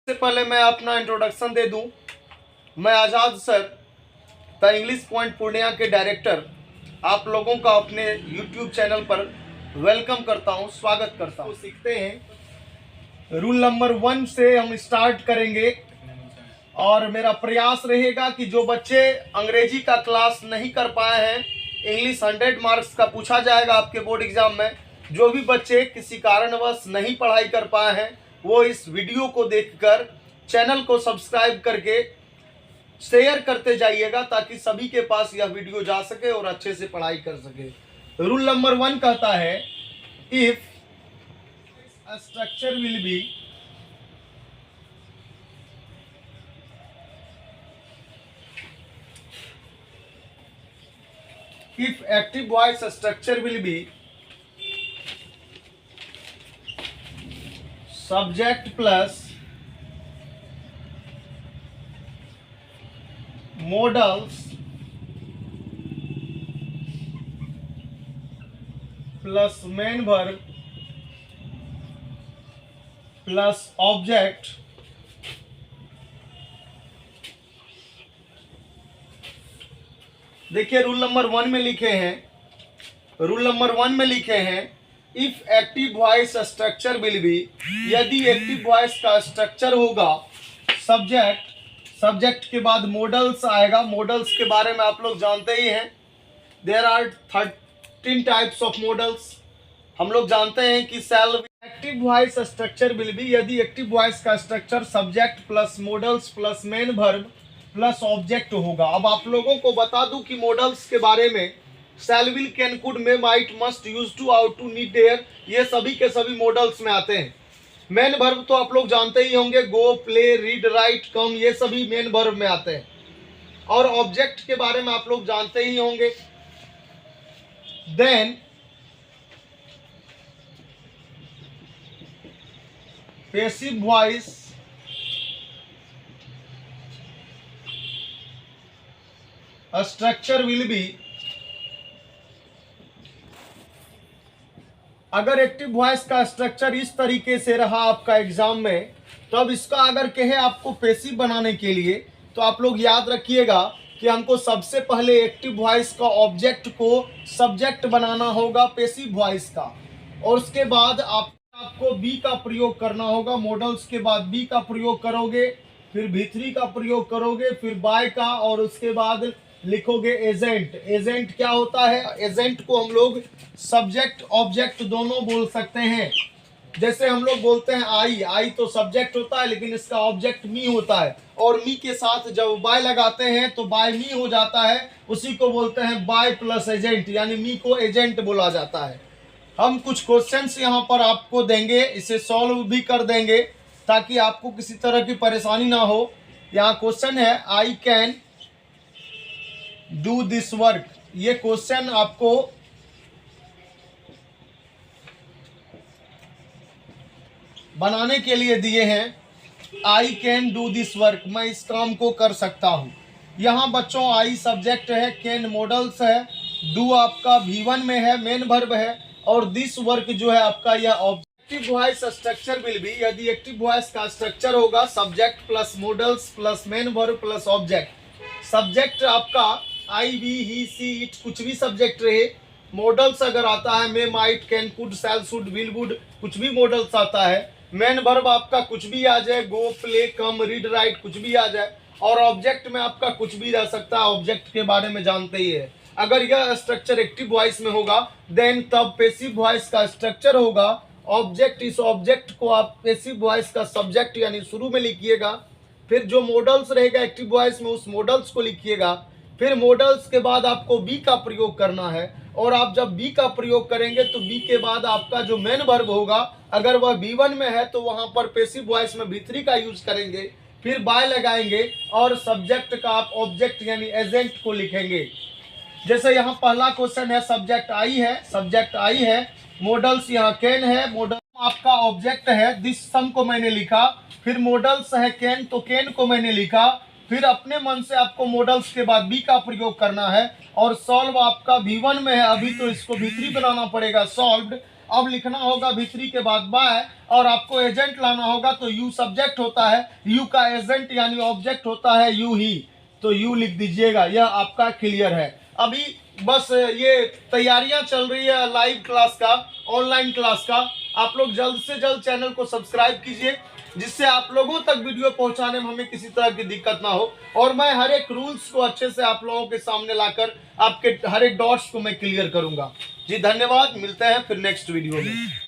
से पहले मैं अपना इंट्रोडक्शन दे दूं। मैं Azad sir the English point Purnia के डायरेक्टर आप लोगों का अपने यूट्यूब चैनल पर वेलकम करता हूं, स्वागत करता हूं। सीखते हैं। रूल नंबर 1 से हम स्टार्ट करेंगे और मेरा प्रयास रहेगा कि जो बच्चे अंग्रेजी का क्लास नहीं कर पाए हैं, इंग्लिश 100 मार्क्स का पूछा जाएगा आपके बोर्ड एग्जाम में। जो भी बच्चे किसी कारणवश नहीं पढ़ाई कर पाए हैं वो इस वीडियो को देखकर चैनल को सब्सक्राइब करके शेयर करते जाइएगा ताकि सभी के पास यह वीडियो जा सके और अच्छे से पढ़ाई कर सके। रूल नंबर 1 कहता है, if structure will B if active voice structure will be subject plus modals plus main verb plus object देखिए रूल नंबर 1 में लिखे हैं, if active voice structure will be, यदि एक्टिव वॉइस का स्ट्रक्चर होगा subject के बाद मॉडल्स आएगा। मॉडल्स के बारे में आप लोग जानते ही हैं, there are 13 types of modals. हम लोग जानते हैं कि सेल active voice structure will be, यदि एक्टिव वॉइस का structure subject plus modals plus main verb plus object होगा। अब आप लोगों को बता दूं कि मॉडल्स के बारे में shall will can could may might must used to ought to need dare, ये सभी के सभी मॉडल्स में आते हैं। मेन वर्ब तो आप लोग जानते ही होंगे, गो प्ले रीड राइट कम, ये सभी मेन वर्ब में आते हैं। और ऑब्जेक्ट के बारे में आप लोग जानते ही होंगे। Then passive voice structure will be, अगर एक्टिव वॉइस का स्ट्रक्चर इस तरीके से रहा आपका एग्जाम में, तो अब इसका अगर कहे आपको पैसिव बनाने के लिए, तो आप लोग याद रखिएगा कि हमको सबसे पहले एक्टिव वॉइस का ऑब्जेक्ट को सब्जेक्ट बनाना होगा पैसिव वॉइस का, और उसके बाद आपको बी का प्रयोग करना होगा। मॉडल्स के बाद बी का प्रयोग करोगे, फिर भी3 का प्रयोग करोगे, फिर बाय का, और उसके बाद लिखोगे एजेंट। एजेंट क्या होता है? एजेंट को हम लोग सब्जेक्ट ऑब्जेक्ट दोनों बोल सकते हैं। जैसे हम लोग बोलते हैं आई तो सब्जेक्ट होता है, लेकिन इसका ऑब्जेक्ट मी होता है, और मी के साथ जब बाय लगाते हैं तो बाय मी हो जाता है। उसी को बोलते हैं बाय प्लस एजेंट, यानी मी को एजेंट बोला जाता है। हम कुछ क्वेश्चंस यहाँ पर आपको देंगे, इसे सॉल्व भी कर देंगे ताकि आपको किसी तरह की परेशानी ना हो। यहाँ क्वेश्चन है, I can do this work. ये क्वेश्चन आपको बनाने के लिए दिए हैं। I can do this work, मैं इस काम को कर सकता हूं। यहाँ बच्चों आई सब्जेक्ट है, कैन मॉडल्स है, डू आपका V1 में है, मेन वर्ब है, और दिस वर्क जो है आपका यह objective voice structure will be, यदि एक्टिव वॉइस का स्ट्रक्चर होगा subject plus modals plus main verb plus object. Subject आपका आई वी ही सी इट, कुछ भी सब्जेक्ट रहे। मॉडल्स अगर आता है may might can could shall should will would, कुछ भी मॉडल्स आता है। मेन वर्ब आपका कुछ भी आ जाए, गो प्ले कम रीड राइट, कुछ भी आ जाए। और ऑब्जेक्ट में आपका कुछ भी रह सकता है, ऑब्जेक्ट के बारे में जानते ही है। अगर यह स्ट्रक्चर एक्टिव वॉइस में होगा देन तब पैसिव वॉइस का स्ट्रक्चर होगा ऑब्जेक्ट। इस ऑब्जेक्ट को आप पैसिव वॉइस का सब्जेक्ट यानी शुरू में लिखिएगा, फिर जो मॉडल्स रहेगा एक्टिव वॉइस में उस मॉडल्स को लिखिएगा, फिर मॉडल्स के बाद आपको बी का प्रयोग करना है। और आप जब बी का प्रयोग करेंगे तो बी के बाद आपका जो मेन वर्ब होगा, अगर वह V1 में है तो वहां पर पैसिव वॉइस में V3 का यूज करेंगे, फिर बाय लगाएंगे और सब्जेक्ट का आप ऑब्जेक्ट यानी एजेंट को लिखेंगे। जैसे यहाँ पहला क्वेश्चन है, सब्जेक्ट आई है, मॉडल्स यहाँ कैन है, मॉडल आपका ऑब्जेक्ट है, दिस सम को मैंने लिखा, फिर मॉडल्स है कैन, तो कैन को मैंने लिखा, फिर अपने मन से आपको मॉडल्स के बाद बी का प्रयोग करना है। और सॉल्व आपका V1 में है, अभी तो इसको V3 बनाना पड़ेगा, सॉल्व्ड। अब लिखना होगा V3 के बाद बाय, और आपको एजेंट लाना होगा तो यू सब्जेक्ट होता है, यू का एजेंट यानी ऑब्जेक्ट होता है यू ही, तो यू लिख दीजिएगा। यह आपका क्लियर है। अभी बस ये तैयारियां चल रही है लाइव क्लास का, ऑनलाइन क्लास का। आप लोग जल्द से जल्द चैनल को सब्सक्राइब कीजिए, जिससे आप लोगों तक वीडियो पहुंचाने में हमें किसी तरह की दिक्कत ना हो, और मैं हर एक रूल्स को अच्छे से आप लोगों के सामने लाकर आपके हर एक डॉट्स को मैं क्लियर करूंगा। जी धन्यवाद, मिलते हैं फिर नेक्स्ट वीडियो में।